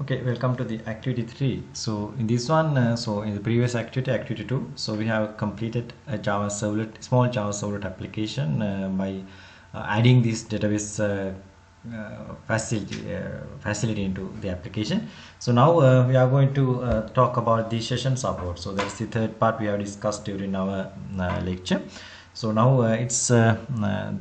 Okay, welcome to the activity 3. So in this one, in the previous activity 2, so we have completed a Java servlet, small Java servlet application by adding this database facility into the application. So now we are going to talk about the session support. So that's the third part we have discussed during our lecture. So now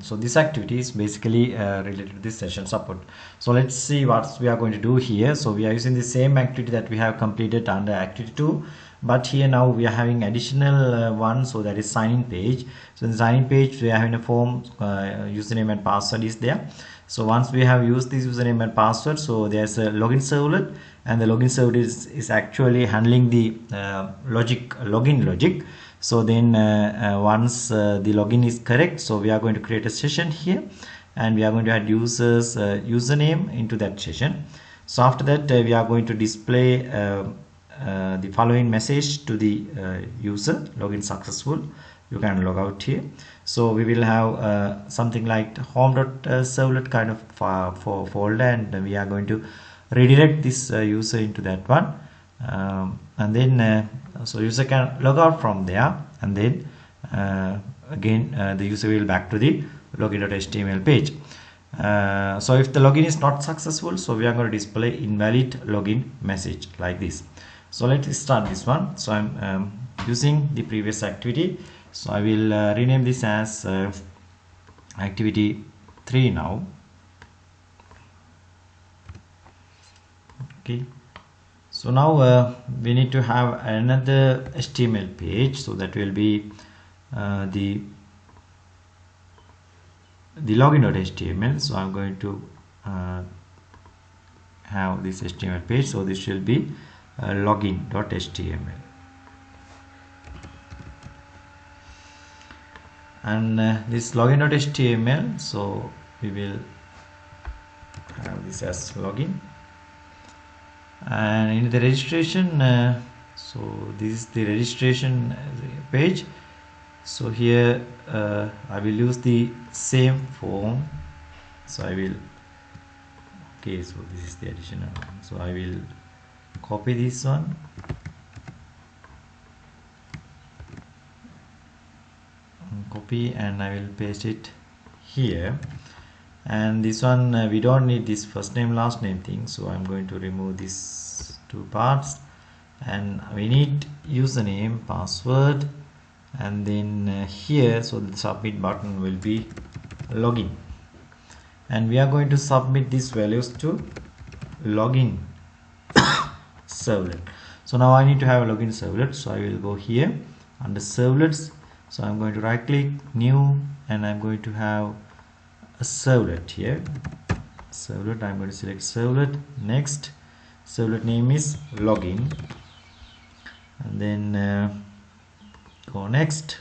so this activity is basically related to this session support. So let's see what we are going to do here. So we are using the same activity that we have completed under activity 2, but here now we are having additional one, so that is sign in page. So in the sign in page we are having a form, username and password is there. So once we have used this username and password, so there's a login servlet, and the login servlet is actually handling the login logic. So then once the login is correct, so we are going to create a session here, and we are going to add users username into that session. So after that we are going to display the following message to the user: login successful, you can log out here. So we will have something like home.servlet kind of folder, and we are going to redirect this user into that one, and then so user can log out from there, and then again the user will back to the login.html page. So if the login is not successful, so we are going to display invalid login message like this. So let's start this one. So I'm using the previous activity, so I will rename this as activity 3 now. Okay, so now we need to have another HTML page, so that will be the login.html. so I'm going to have this HTML page, so this will be login.html, and this login.html, so we will have this as login. And in the registration, so this is the registration page. So here I will use the same form, so I will, okay, so this is the additional one, so I will copy this one, copy, and I will paste it here. And this one we don't need this first name last name thing, so I'm going to remove these two parts, and we need username, password, and then here, so the submit button will be login, and we are going to submit these values to login servlet. So now I need to have a login servlet, so I will go here under servlets. So I'm going to right click, new, and I'm going to have a servlet here. Servlet, I'm going to select servlet. Next, servlet name is login, and then go next,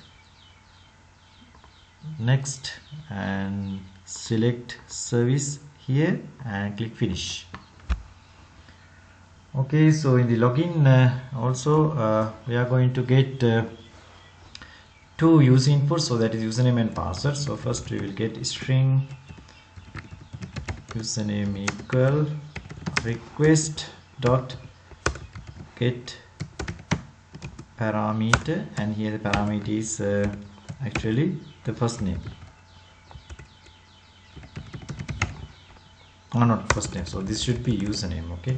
and select service here and click finish. Okay, so in the login also we are going to get two user inputs, so that is username and password. So first we will get string username equal request dot get parameter, and here the parameter is actually the first name, or not first name, so this should be username. Okay,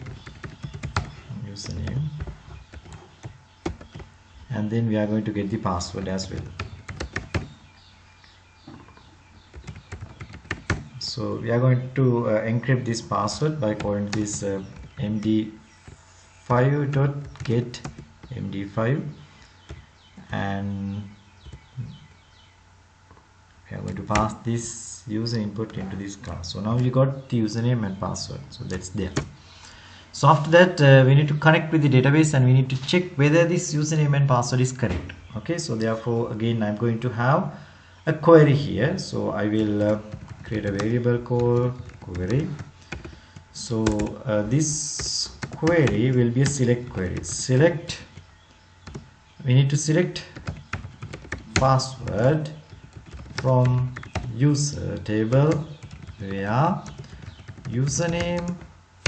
username, and then we are going to get the password as well. So we are going to encrypt this password by calling this md5.get md5, and we are going to pass this user input into this class. So now we got the username and password, so that's there. So after that we need to connect with the database, and we need to check whether this username and password is correct. Okay, so therefore again I'm going to have a query here, so I will create a variable called query. So this query will be a select query. Select, we need to select password from user table where username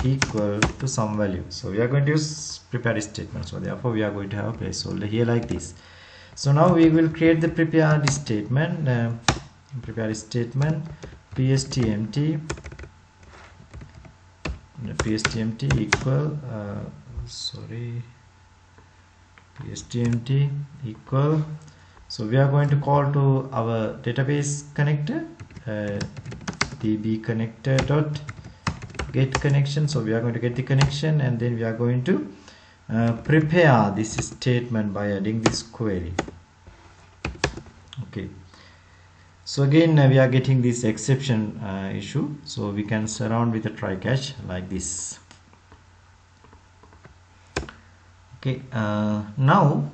equal to some value. So we are going to use prepare statement, so therefore we are going to have a placeholder here like this. So now we will create the prepared statement, pstmt equal pstmt equal, so we are going to call to our database connector, db connector dot get connection. So we are going to get the connection, and then we are going to prepare this statement by adding this query. Okay, so again we are getting this exception issue, so we can surround with a try catch like this. Okay, now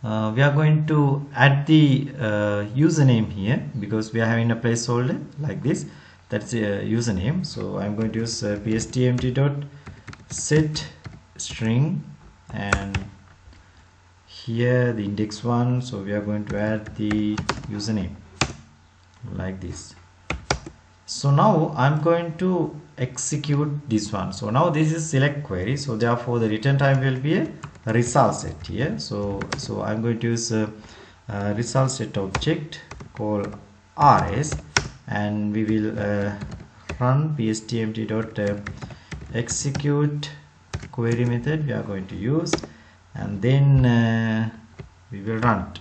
we are going to add the username here, because we are having a placeholder like this, that's a username. So I'm going to use pstmt dot set string, and here the index 1, so we are going to add the username like this. So now I'm going to execute this one. So now this is select query, so therefore the return type will be a result set here. So I'm going to use a result set object called rs, and we will run pstmt dot execute query method we are going to use, and then we will run it.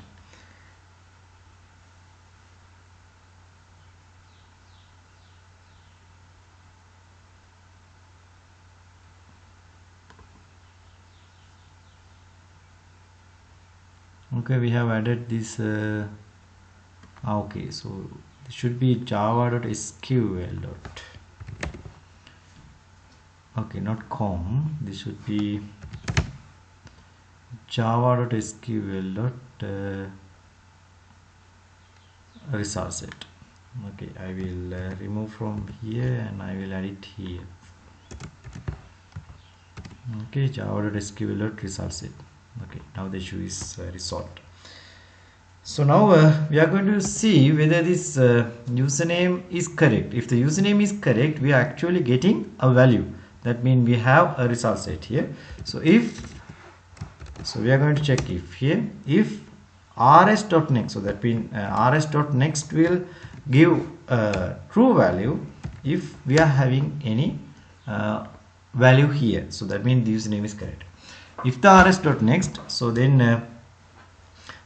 Okay, we have added this okay, so it should be java.sql dot, okay, not com, this should be java.sql dot result set. Okay, I will remove from here and I will add it here. Okay, java.sql dot result set. Okay, now the issue is resolved. So now we are going to see whether this username is correct. If the username is correct, we are actually getting a value. That means we have a result set here. So if, so we are going to check if here, if rs.next, so that means rs.next will give true value if we are having any value here. So that means the username is correct. If the rs.next, so then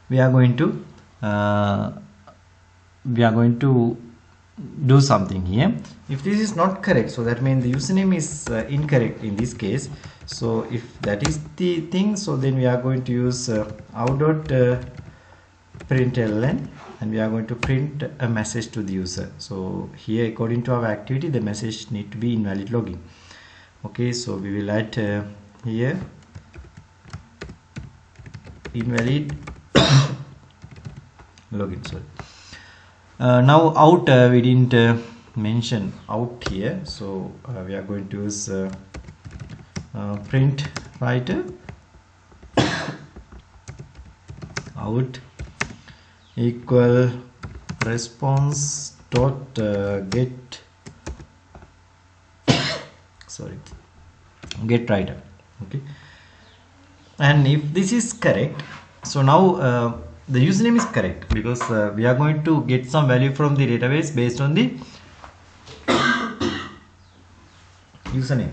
we are going to do something here. If this is not correct, so that means the username is incorrect in this case. So if that is the thing, so then we are going to use out.println, and we are going to print a message to the user. So here, according to our activity, the message need to be invalid login. Okay, so we will add here invalid login. Sorry. Now out, we didn't mention out here, so we are going to use print writer out equal response dot get sorry, get writer. Okay, and if this is correct, so now the username is correct, because we are going to get some value from the database based on the username.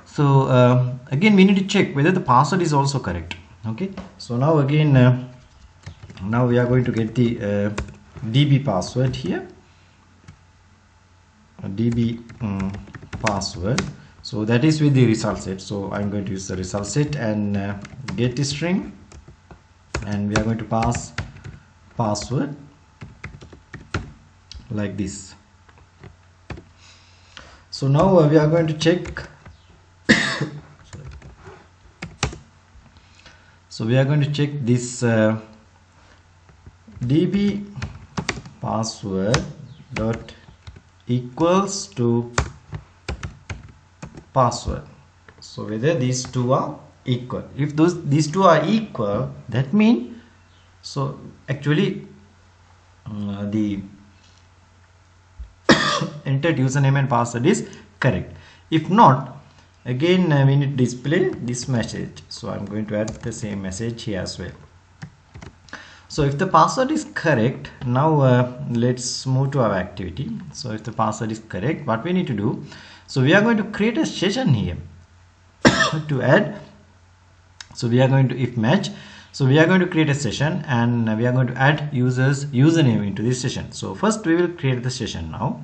So again we need to check whether the password is also correct. Okay, so now again now we are going to get the db password here, db password. So that is with the result set. So I'm going to use the result set and get string, and we are going to pass password like this. So now we are going to check so we are going to check this db password dot equals to password. So whether these two are equal. If these two are equal, that means, so actually the entered username and password is correct. If not, again we need to display this message. So I'm going to add the same message here as well. So if the password is correct, now let's move to our activity. So if the password is correct, what we need to do, so we are going to create a session here to add. So we are going to if match, so we are going to create a session and we are going to add users username into this session. So first we will create the session now.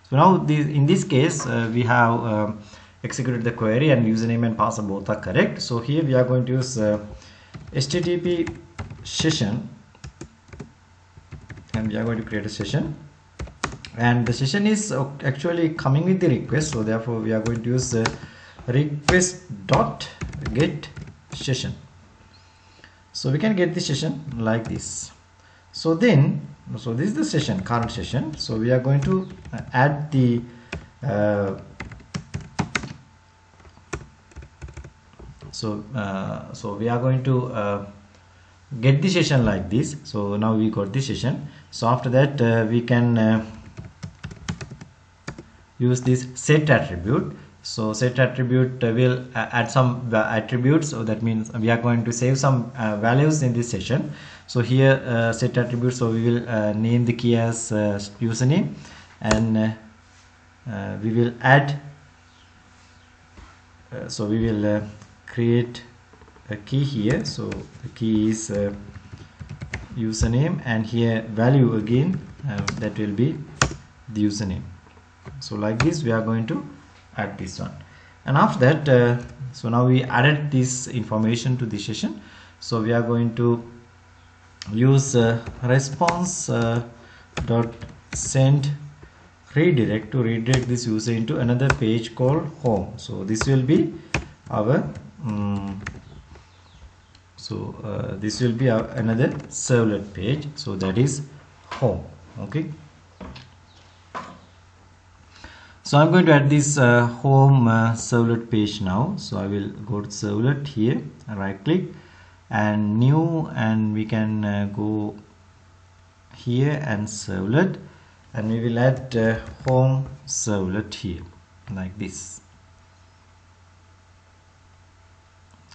So now in this case we have executed the query and username and password both are correct. So here we are going to use http session, and we are going to create a session, and the session is actually coming with the request. So therefore we are going to use request dot get session. So we can get the session like this. So then, so this is the session, current session. So we are going to add the so we are going to get the session like this. So now we got the session. So after that we can use this set attribute. So set attribute will add some attributes. So that means we are going to save some values in this session. So here set attribute, so we will name the key as username, and we will add so we will create a key here. So the key is username, and here value again that will be the username. So like this we are going to add this one, and after that so now we added this information to the session. So we are going to use response dot send redirect to redirect this user into another page called home. So this will be our this will be our another servlet page, so that is home. Okay, so I'm going to add this home servlet page now. So I will go to servlet here, right click and new, and we can go here and servlet, and we will add home servlet here like this.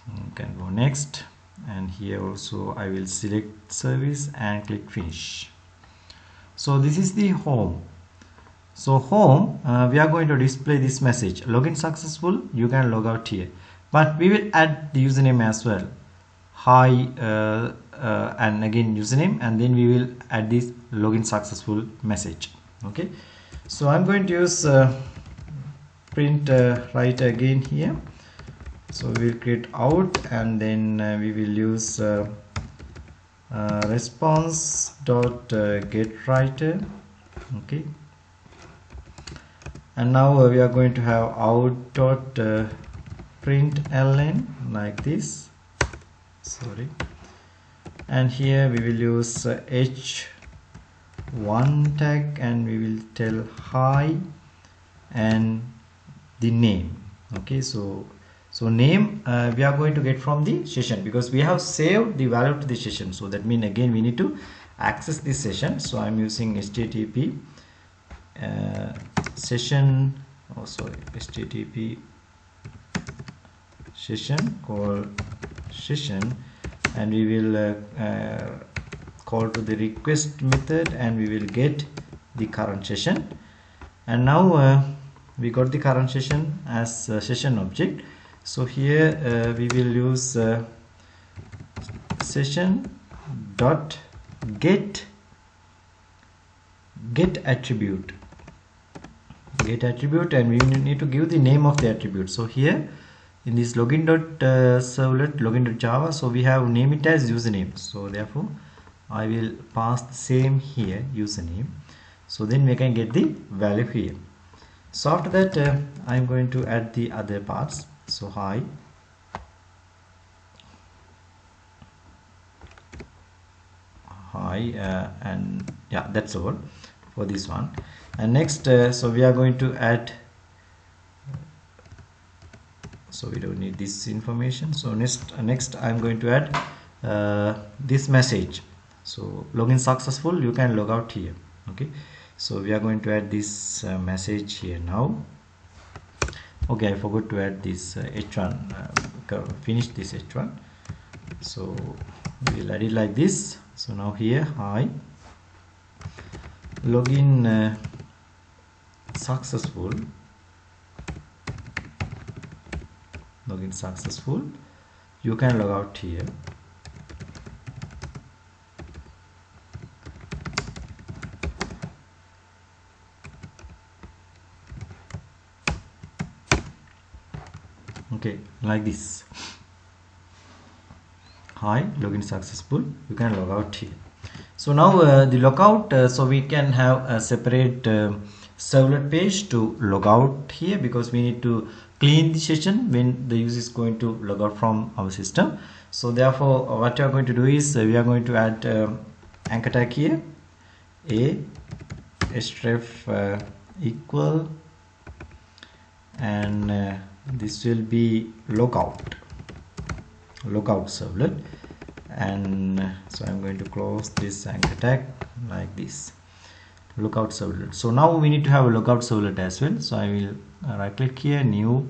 You can go next, and here also I will select service and click finish. So this is the home. So home, we are going to display this message, login successful, you can log out here, but we will add the username as well, hi and again username, and then we will add this login successful message. Okay, so I'm going to use print write again here. So we will create out, and then we will use response dot get writer. Okay, and now we are going to have out dot println like this, sorry, and here we will use h1 tag, and we will tell hi and the name. Okay, so name we are going to get from the session, because we have saved the value to the session. So that means again we need to access this session. So I'm using http session, http session call session, and we will call to the request method, and we will get the current session. And now we got the current session as a session object. So here we will use session dot get attribute, and we need to give the name of the attribute. So here in this login.servlet login.java, so we have name it as username. So therefore I will pass the same here, username. So then we can get the value here. So after that I'm going to add the other parts. So hi, and yeah, that's all for this one. And next so we are going to add, so we don't need this information. So next I'm going to add this message. So login successful, you can log out here. Okay, So we are going to add this message here now. Okay, I forgot to add this h1, finish this h1. So we will add it like this. So now here, hi, login successful, login successful. You can log out here. Okay, like this. Hi, login successful. You can log out here. So now the logout, so we can have a separate servlet page to log out here, because we need to clean the session when the user is going to log out from our system. So therefore what we are going to do is we are going to add anchor tag here, a href equal, and this will be logout servlet. And so I'm going to close this anchor tag like this, logout servlet. So now we need to have a logout servlet as well. So I will right click here, new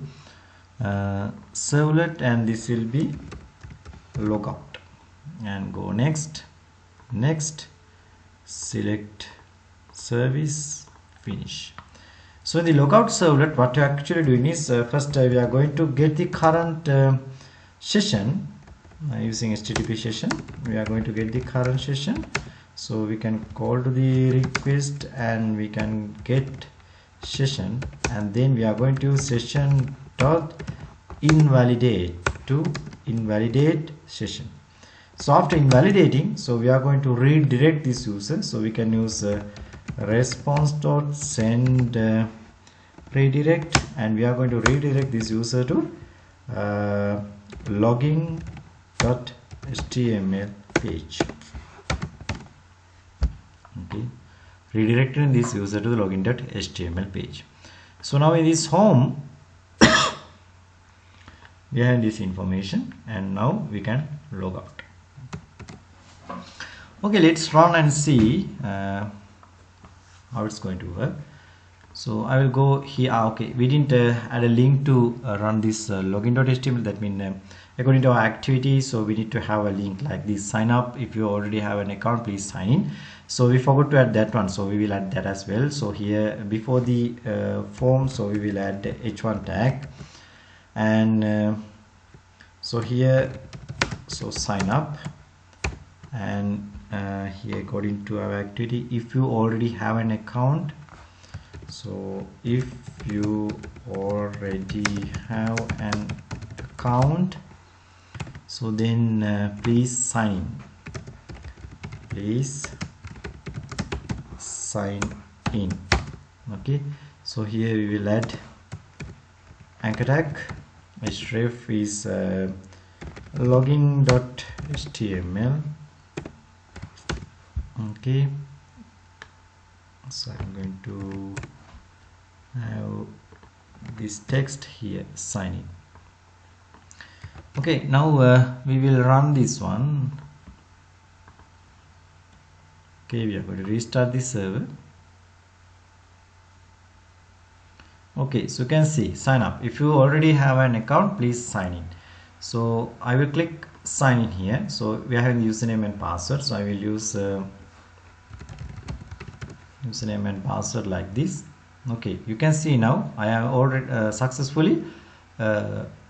servlet, and this will be logout, and go next, select service, finish. So in the logout servlet, what you're actually doing is first we are going to get the current session using HTTP session. We are going to get the current session, so we can call to the request and we can get session, and then we are going to session dot invalidate to invalidate session. So after invalidating, so we are going to redirect this user, so we can use response dot send redirect, and we are going to redirect this user to login.html page. Okay, redirecting this user to the login.html page. So now in this home we have this information, and now we can log out. Okay, let's run and see how it's going to work. So I will go here. Okay, we didn't add a link to run this login.html. That means according to our activity, so we need to have a link like this: sign up. If you already have an account, please sign in. So we forgot to add that one, so we will add that as well. So here before the form, so we will add the h1 tag, and so here, so sign up, and here according to our activity, if you already have an account, so if you already have an account, so then please sign in. Okay, so here we will add anchor tag, href is login.html. okay, so I'm going to have this text here, sign in. Okay, now we will run this one. Okay, we are going to restart the server. Okay, so you can see sign up. If you already have an account, please sign in. So I will click sign in here. So we are having username and password, so I will use username and password like this. Okay, you can see now I have already successfully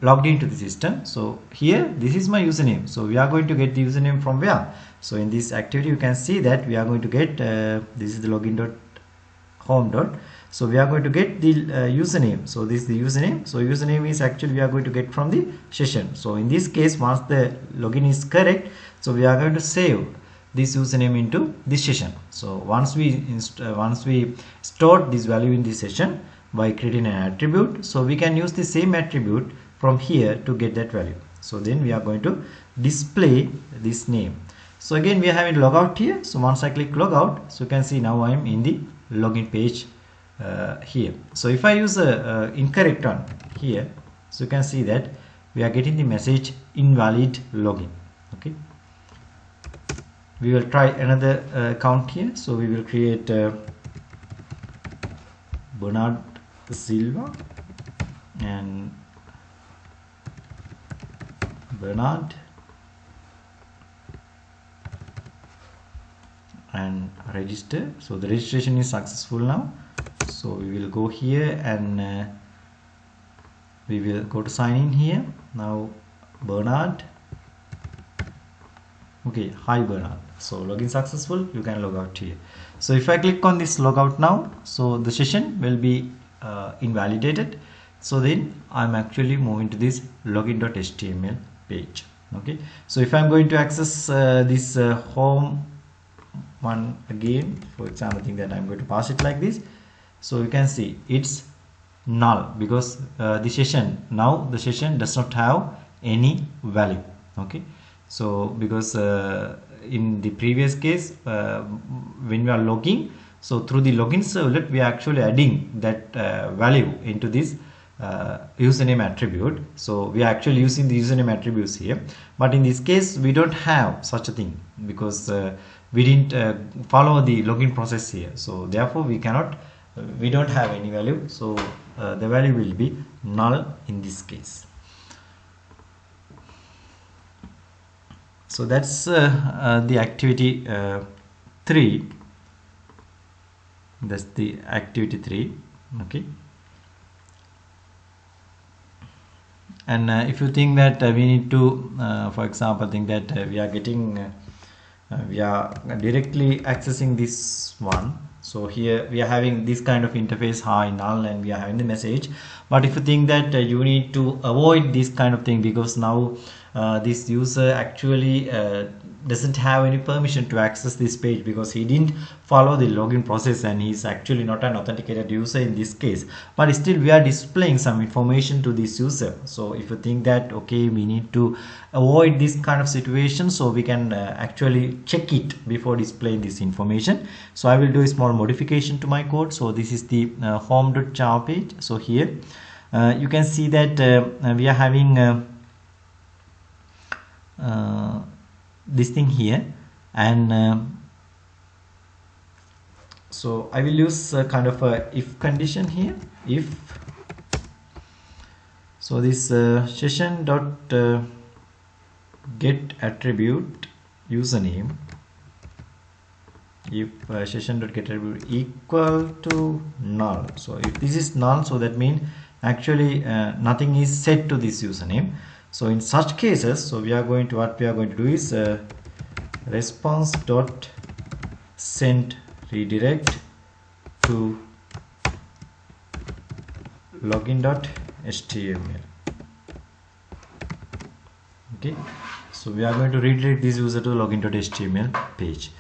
logged into the system. So here this is my username, so we are going to get the username from where? So in this activity you can see that we are going to get this is the login.home. So we are going to get the username. So this is the username. So username is actually we are going to get from the session. So in this case, once the login is correct, so we are going to save this username into this session. So once we store this value in this session by creating an attribute, so we can use the same attribute from here to get that value. So then we are going to display this name. So again we are having logout here. So once I click logout, so you can see now I am in the login page here. So if I use a incorrect one here, so you can see that we are getting the message invalid login. Okay, we will try another account here. So we will create Bernard Silva and Bernard and register. So the registration is successful now. So we will go here and we will go to sign in here. Now Bernard. Okay, hi Bernard. So login successful, you can log out here. So if I click on this logout now, so the session will be invalidated. So then I'm actually moving to this login.html page. Okay, so if I'm going to access this home one again, for example, I think that I'm going to pass it like this. So you can see it's null because the session does not have any value. Okay, so because in the previous case when we are logging, so through the login servlet we are actually adding that value into this username attribute. So we are actually using the username attributes here, but in this case we don't have such a thing because we didn't follow the login process here. So therefore we don't have any value. So the value will be null in this case. So that's the activity 3. That's the activity 3. Okay, and if you think that we need to for example think that we are getting we are directly accessing this one. So here we are having this kind of interface, hi null, and we are having the message. But if you think that you need to avoid this kind of thing because now this user actually doesn't have any permission to access this page because he didn't follow the login process and he's actually not an authenticated user in this case, but still we are displaying some information to this user. So if you think that okay, we need to avoid this kind of situation, so we can actually check it before displaying this information. So I will do a small modification to my code. So this is the home.java page. So here you can see that we are having this thing here, and so I will use kind of a if condition here. If so, this session dot get attribute username, if session dot get attribute equal to null. So if this is null, so that means actually nothing is set to this username. So in such cases, so what we are going to do is response dot send redirect to login.html. Okay, so we are going to redirect this user to login.html page.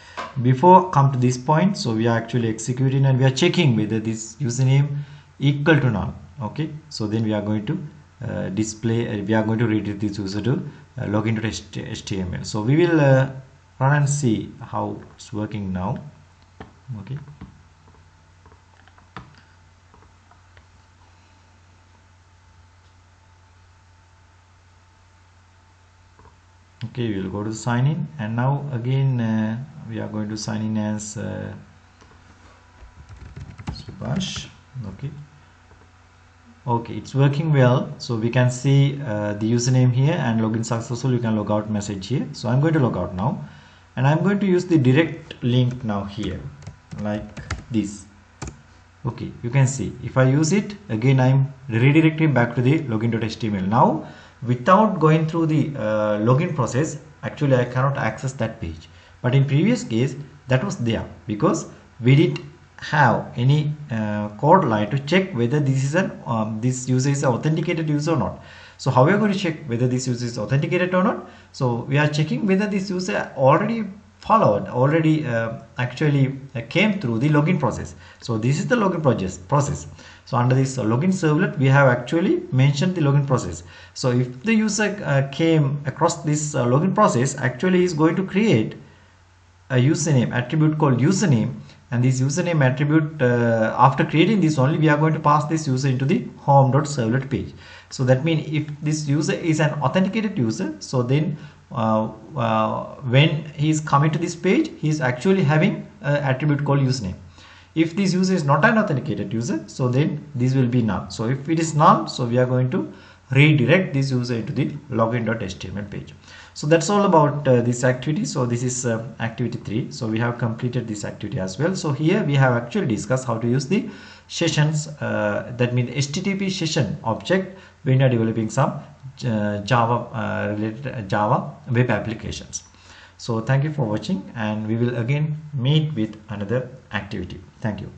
Before come to this point, so we are actually executing and we are checking whether this username equal to null. Okay, so then we are going to display we are going to redirect this user to login.html. So we will run and see how it's working now. Okay, okay, we will go to sign in, and now again we are going to sign in as Subhash. Okay, it's working well. So we can see the username here and login successful. You can log out message here. So I'm going to log out now, and I'm going to use the direct link now here like this. Okay, you can see if I use it again, I'm redirecting back to the login.html. Now without going through the login process, actually I cannot access that page, but in previous case that was there because we did have any code line to check whether this is an this user is an authenticated user or not. So how we are going to check whether this user is authenticated or not? So we are checking whether this user already actually came through the login process. So this is the login process. So under this login servlet we have actually mentioned the login process. So if the user came across this login process, actually is going to create a username attribute called username, and this username attribute after creating this only we are going to pass this user into the home.servlet page. So that means if this user is an authenticated user, so then when he is coming to this page, he is actually having an attribute called username. If this user is not an authenticated user, so then this will be null. So if it is null, so we are going to redirect this user into the login.html page. So that's all about this activity. So this is activity 3. So we have completed this activity as well. So here we have actually discussed how to use the sessions, that means HTTP session object when you are developing some Java related Java web applications. So thank you for watching, and we will again meet with another activity. Thank you.